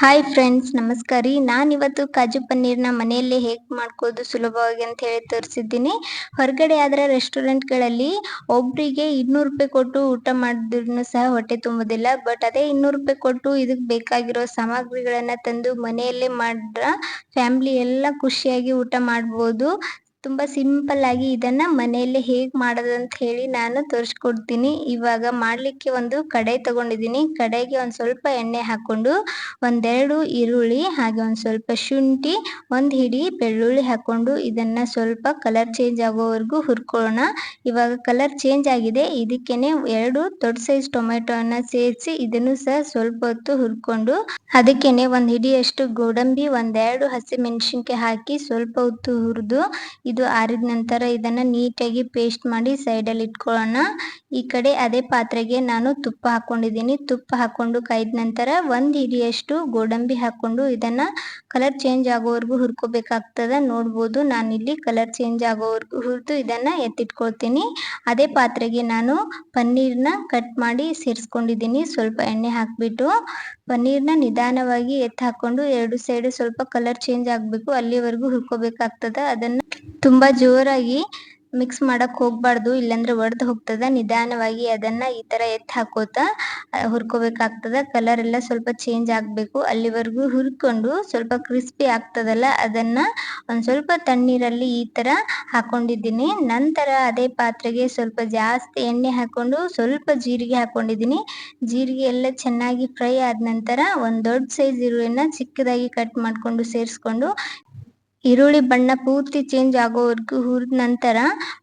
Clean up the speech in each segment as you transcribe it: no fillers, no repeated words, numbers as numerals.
Hi friends, ನಮಸ್ಕಾರ ರೀ. ನಾನಿವತ್ತು ಕಾಜು ಪನ್ನೀರ್ನ ಮನೆಯಲ್ಲೇ ಹೇಗೆ ಮಾಡ್ಕೋದು ಸುಲಭವಾಗಿ ಅಂತ ಹೇಳಿ ತೋರಿಸಿದ್ದೀನಿ. ಹೊರಗಡೆ ಆದರೆ ರೆಸ್ಟೋರೆಂಟ್ಗಳಲ್ಲಿ ಒಬ್ಬರಿಗೆ 200 ರೂಪಾಯಿ ಕೊಟ್ಟು ಊಟ ಮಾಡಿದ್ರೂ ಸಹ ಹೊಟ್ಟೆ ತುಂಬೋದಿಲ್ಲ. ಬಟ್ ಅದೇ 200 ರೂಪಾಯಿ ಕೊಟ್ಟು ಇದಕ್ಕೆ ಬೇಕಾಗಿರೋ ಸಾಮಗ್ರಿಗಳನ್ನು ತಂದು ಮನೆಯಲ್ಲೇ ಮಾಡಿದ್ರೆ ಫ್ಯಾಮಿಲಿ ಎಲ್ಲ ಖುಷಿಯಾಗಿ ಊಟ ಮಾಡ್ಬೋದು. ತುಂಬ ಸಿಂಪಲ್ ಆಗಿ ಇದನ್ನ ಮನೆಯಲ್ಲೇ ಹೇಗೆ ಮಾಡೋದು ಅಂತ ಹೇಳಿ ನಾನು ತೋರಿಸ್ಕೊಡ್ತೀನಿ. ಇವಾಗ ಮಾಡಲಿಕ್ಕೆ ಒಂದು ಕಡಾಯಿ ತಗೊಂಡಿದ್ದೀನಿ. ಕಡಾಯಿಗೆ ಒಂದು ಸ್ವಲ್ಪ ಎಣ್ಣೆ ಹಾಕೊಂಡು ಒಂದೆರಡು ಈರುಳ್ಳಿ ಹಾಗೆ ಒಂದು ಸ್ವಲ್ಪ ಶುಂಠಿ, ಒಂದು ಹಿಡಿ ಬೆಳ್ಳುಳ್ಳಿ ಹಾಕೊಂಡು ಇದನ್ನ ಸ್ವಲ್ಪ ಕಲರ್ ಚೇಂಜ್ ಆಗೋವರೆಗೂ ಹುರ್ಕೊಳ್ಳೋಣ. ಇವಾಗ ಕಲರ್ ಚೇಂಜ್ ಆಗಿದೆ. ಇದಕ್ಕೇನೆ 2 ದೊಡ್ಡ ಸೈಜ್ ಟೊಮೆಟೊನ ಸೇರಿಸಿ ಇದನ್ನು ಸಹ ಸ್ವಲ್ಪ ಹೊತ್ತು ಹುರ್ಕೊಂಡು ಅದಕ್ಕೇನೆ ಒಂದು ಹಿಡಿಯಷ್ಟು ಗೋಡಂಬಿ, ಒಂದೆರಡು ಹಸಿಮೆಣಸಿನ್ಕಾಯಿ ಹಾಕಿ ಸ್ವಲ್ಪ ಹೊತ್ತು ಹುರಿದು ಇದು ಆರಿದ ನಂತರ ಇದನ್ನ ನೀಟಾಗಿ ಪೇಸ್ಟ್ ಮಾಡಿ ಸೈಡಲ್ಲಿ ಇಟ್ಕೊಳ್ಳೋಣ. ಈ ಕಡೆ ಅದೇ ಪಾತ್ರೆಗೆ ನಾನು ತುಪ್ಪ ಹಾಕೊಂಡಿದ್ದೀನಿ. ತುಪ್ಪ ಹಾಕೊಂಡು ಕಾಯ್ದ ನಂತರ ಒಂದು ಹಿಡಿಯಷ್ಟು ಗೋಡಂಬಿ ಹಾಕೊಂಡು ಇದನ್ನ ಕಲರ್ ಚೇಂಜ್ ಆಗೋವರೆಗೂ ಹುರ್ಕೋಬೇಕಾಗ್ತದ. ನೋಡ್ಬೋದು ನಾನಿಲ್ಲಿ ಕಲರ್ ಚೇಂಜ್ ಆಗೋವರೆಗೂ ಹುರಿದು ಇದನ್ನ ಎತ್ತಿಟ್ಕೊಳ್ತೀನಿ. ಅದೇ ಪಾತ್ರೆಗೆ ನಾನು ಪನ್ನೀರ್ನ ಕಟ್ ಮಾಡಿ ಸೇರಿಸ್ಕೊಂಡಿದ್ದೀನಿ. ಸ್ವಲ್ಪ ಎಣ್ಣೆ ಹಾಕ್ಬಿಟ್ಟು ಪನ್ನೀರ್ನ ನಿಧಾನವಾಗಿ ಎತ್ತಿ ಹಾಕೊಂಡು ಎರಡು ಸೈಡ್ ಸ್ವಲ್ಪ ಕಲರ್ ಚೇಂಜ್ ಆಗಬೇಕು ಅಲ್ಲಿವರೆಗೂ ಹುರ್ಕೋಬೇಕಾಗ್ತದ. ಅದನ್ನ ತುಂಬಾ ಜೋರಾಗಿ ಮಿಕ್ಸ್ ಮಾಡಕ್ ಹೋಗ್ಬಾರ್ದು, ಇಲ್ಲಾಂದ್ರೆ ಒಡೆದು ಹೋಗ್ತದ. ನಿಧಾನವಾಗಿ ಅದನ್ನ ಈ ತರ ಎತ್ತಿ ಹಾಕೋತಾ ಹುರ್ಕೋಬೇಕಾಗ್ತದ. ಕಲರ್ ಎಲ್ಲ ಸ್ವಲ್ಪ ಚೇಂಜ್ ಆಗ್ಬೇಕು ಅಲ್ಲಿವರೆಗೂ ಹುರ್ಕೊಂಡು ಸ್ವಲ್ಪ ಕ್ರಿಸ್ಪಿ ಆಗ್ತದಲ್ಲ ಅದನ್ನ ಒಂದ್ ಸ್ವಲ್ಪ ತಣ್ಣೀರಲ್ಲಿ ಈ ತರ ಹಾಕೊಂಡಿದ್ದೀನಿ. ನಂತರ ಅದೇ ಪಾತ್ರೆಗೆ ಸ್ವಲ್ಪ ಜಾಸ್ತಿ ಎಣ್ಣೆ ಹಾಕೊಂಡು ಸ್ವಲ್ಪ ಜೀರಿಗೆ ಹಾಕೊಂಡಿದ್ದೀನಿ. ಜೀರಿಗೆ ಎಲ್ಲ ಚೆನ್ನಾಗಿ ಫ್ರೈ ಆದ ನಂತರ ಒಂದ್ ದೊಡ್ಡ ಸೈಜ್ ಈರುಳ್ಳಿನ ಚಿಕ್ಕದಾಗಿ ಕಟ್ ಮಾಡ್ಕೊಂಡು ಸೇರಿಸ್ಕೊಂಡು ಈರುಳ್ಳಿ ಬಣ್ಣ ಪೂರ್ತಿ ಚೇಂಜ್ ಆಗೋವರೆಗೂ ಹುರಿದ ನಂತರ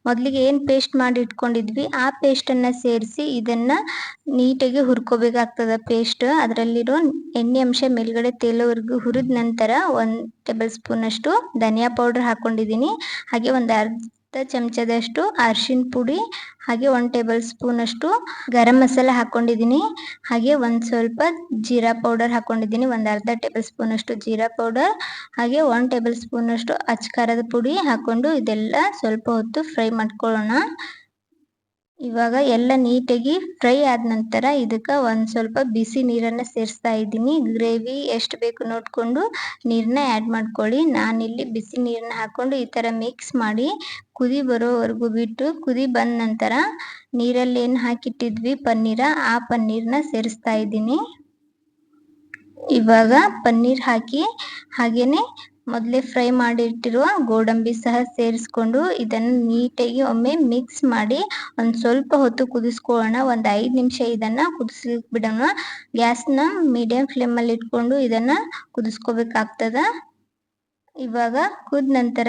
ಮೊದಲಿಗೆ ಏನು ಪೇಸ್ಟ್ ಮಾಡಿ ಇಟ್ಕೊಂಡಿದ್ವಿ ಆ ಪೇಸ್ಟನ್ನು ಸೇರಿಸಿ ಇದನ್ನ ನೀಟಾಗಿ ಹುರ್ಕೋಬೇಕಾಗ್ತದ. ಪೇಸ್ಟ್ ಅದರಲ್ಲಿರೋ ಎಣ್ಣೆ ಅಂಶ ಮೇಲ್ಗಡೆ ತೇಲೋವರೆಗೂ ಹುರಿದ ನಂತರ 1 ಟೇಬಲ್ ಸ್ಪೂನ್ ಅಷ್ಟು ಧನಿಯಾ ಪೌಡರ್ ಹಾಕೊಂಡಿದ್ದೀನಿ. ಹಾಗೆ ಒಂದು ಅರ್ಧ ಚಮಚದಷ್ಟು ಅರಿಶಿನ ಪುಡಿ, ಹಾಗೆ 1 ಟೇಬಲ್ ಸ್ಪೂನ್ ಅಷ್ಟು ಗರಂ ಮಸಾಲ ಹಾಕೊಂಡಿದ್ದೀನಿ. ಹಾಗೆ ಒಂದು ಸ್ವಲ್ಪ ಜೀರಾ ಪೌಡರ್ ಹಾಕೊಂಡಿದ್ದೀನಿ, ಒಂದು ಅರ್ಧ ಟೇಬಲ್ ಸ್ಪೂನ್ ಅಷ್ಟು ಜೀರಾ ಪೌಡರ್, ಹಾಗೆ 1 ಟೇಬಲ್ ಸ್ಪೂನ್ ಅಷ್ಟು ಅಚ್ಕಾರದ ಪುಡಿ ಹಾಕೊಂಡು ಇದೆಲ್ಲ ಸ್ವಲ್ಪ ಹೊತ್ತು ಫ್ರೈ ಮಾಡ್ಕೊಳ್ಳೋಣ. ಇವಾಗ ಎಲ್ಲ ನೀಟಾಗಿ ಫ್ರೈ ಆದ ನಂತರ ಇದಕ್ಕೆ ಒಂದು ಸ್ವಲ್ಪ ಬಿಸಿ ನೀರನ್ನು ಸೇರಿಸ್ತಾ ಇದ್ದೀನಿ. ಗ್ರೇವಿ ಎಷ್ಟು ಬೇಕು ನೋಡಿಕೊಂಡು ನೀರನ್ನ ಆ್ಯಡ್ ಮಾಡ್ಕೊಳ್ಳಿ. ನಾನಿಲ್ಲಿ ಬಿಸಿ ನೀರನ್ನ ಹಾಕೊಂಡು ಈ ಥರ ಮಿಕ್ಸ್ ಮಾಡಿ ಕುದಿ ಬರೋವರೆಗೂ ಬಿಟ್ಟು ಕುದಿ ಬಂದ ನಂತರ ನೀರಲ್ಲಿ ಏನು ಹಾಕಿಟ್ಟಿದ್ವಿ ಪನ್ನೀರ, ಆ ಪನ್ನೀರನ್ನ ಸೇರಿಸ್ತಾ ಇದ್ದೀನಿ. ಇವಾಗ ಪನ್ನೀರ್ ಹಾಕಿ ಹಾಗೇನೆ ಮೊದಲೇ ಫ್ರೈ ಮಾಡಿಟ್ಟಿರುವ ಗೋಡಂಬಿ ಸಹ ಸೇರಿಸ್ಕೊಂಡು ಇದನ್ನು ನೀಟಾಗಿ ಒಮ್ಮೆ ಮಿಕ್ಸ್ ಮಾಡಿ ಒಂದು ಸ್ವಲ್ಪ ಹೊತ್ತು ಕುದಿಸ್ಕೊಳ್ಳೋಣ. ಒಂದು 5 ನಿಮಿಷ ಇದನ್ನು ಕುದಿಸ್ಲಿಕ್ಕೆ ಬಿಡೋಣ. ಗ್ಯಾಸ್ನ ಮೀಡಿಯಂ ಫ್ಲೇಮಲ್ಲಿ ಇಟ್ಕೊಂಡು ಇದನ್ನು ಕುದಿಸ್ಕೋಬೇಕಾಗ್ತದ. ಇವಾಗ ಕುದ ನಂತರ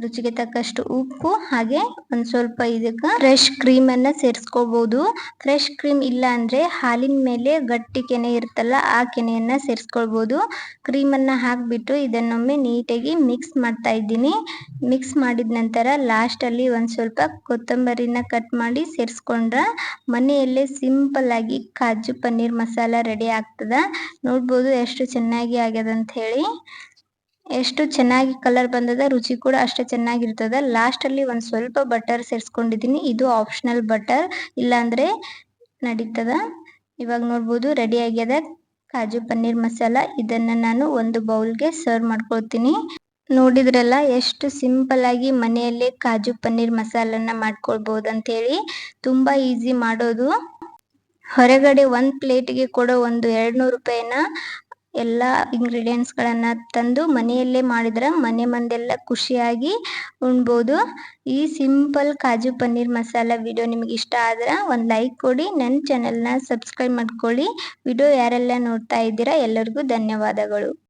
ರುಚಿಗೆ ತಕ್ಕಷ್ಟು ಉಪ್ಪು, ಹಾಗೆ ಒಂದು ಸ್ವಲ್ಪ ಇದಕ್ಕೆ ಫ್ರೆಶ್ ಕ್ರೀಮನ್ನು ಸೇರಿಸ್ಕೋಬಹುದು. ಫ್ರೆಶ್ ಕ್ರೀಮ್ ಇಲ್ಲ ಅಂದರೆ ಹಾಲಿನ ಮೇಲೆ ಗಟ್ಟಿ ಕೆನೆ ಇರುತ್ತಲ್ಲ ಆ ಕೆನೆಯನ್ನು ಸೇರಿಸ್ಕೊಳ್ಬೋದು. ಕ್ರೀಮನ್ನು ಹಾಕಿಬಿಟ್ಟು ಇದನ್ನೊಮ್ಮೆ ನೀಟಾಗಿ ಮಿಕ್ಸ್ ಮಾಡ್ತಾ ಇದ್ದೀನಿ. ಮಿಕ್ಸ್ ಮಾಡಿದ ನಂತರ ಲಾಸ್ಟಲ್ಲಿ ಒಂದು ಸ್ವಲ್ಪ ಕೊತ್ತಂಬರಿನ ಕಟ್ ಮಾಡಿ ಸೇರಿಸ್ಕೊಂಡ್ರೆ ಮನೆಯಲ್ಲೇ ಸಿಂಪಲ್ ಆಗಿ ಕಾಜು ಪನ್ನೀರ್ ಮಸಾಲ ರೆಡಿ ಆಗ್ತದ. ನೋಡ್ಬೋದು ಎಷ್ಟು ಚೆನ್ನಾಗಿ ಆಗ್ಯದ ಅಂತ ಹೇಳಿ. ಎಷ್ಟು ಚೆನ್ನಾಗಿ ಕಲರ್ ಬಂದದ, ರುಚಿ ಕೂಡ ಅಷ್ಟೇ ಚೆನ್ನಾಗಿರ್ತದ. ಲಾಸ್ಟಲ್ಲಿ ಒಂದು ಸ್ವಲ್ಪ ಬಟರ್ ಸೇರಿಸ್ಕೊಂಡಿದ್ದೀನಿ. ಇದು ಆಪ್ಷನಲ್, ಬಟರ್ ಇಲ್ಲಾಂದರೆ ನಡೀತದ. ಇವಾಗ ನೋಡ್ಬೋದು ರೆಡಿ ಆಗ್ಯದ ಕಾಜು ಪನ್ನೀರ್ ಮಸಾಲ. ಇದನ್ನು ನಾನು ಒಂದು ಬೌಲ್ಗೆ ಸರ್ವ್ ಮಾಡ್ಕೊಳ್ತೀನಿ. ನೋಡಿದ್ರಲ್ಲ ಎಷ್ಟು ಸಿಂಪಲ್ ಆಗಿ ಮನೆಯಲ್ಲೇ ಕಾಜು ಪನ್ನೀರ್ ಮಸಾಲನ್ನ ಮಾಡ್ಕೊಳ್ಬೋದು ಅಂತೇಳಿ. ತುಂಬ ಈಸಿ ಮಾಡೋದು. ಹೊರಗಡೆ ಒಂದು ಪ್ಲೇಟಿಗೆ ಕೊಡೋ ಒಂದು 200 ರೂಪಾಯಿನ ಎಲ್ಲ ಇಂಗ್ರೀಡಿಯೆಂಟ್ಸ್ಗಳನ್ನು ತಂದು ಮನೆಯಲ್ಲೇ ಮಾಡಿದ್ರೆ ಮನೆ ಮಂದೆಲ್ಲ ಖುಷಿಯಾಗಿ ಉಣ್ಬೋದು. ಈ ಸಿಂಪಲ್ ಕಾಜು ಪನ್ನೀರ್ ಮಸಾಲ ವಿಡಿಯೋ ನಿಮಗೆ ಇಷ್ಟ ಆದ್ರೆ ಒಂದು ಲೈಕ್ ಕೊಡಿ, ನನ್ನ ಚಾನೆಲ್ನ ಸಬ್ಸ್ಕ್ರೈಬ್ ಮಾಡ್ಕೊಳ್ಳಿ. ವಿಡಿಯೋ ಯಾರೆಲ್ಲ ನೋಡ್ತಾ ಇದ್ದೀರಾ ಎಲ್ಲರಿಗೂ ಧನ್ಯವಾದಗಳು.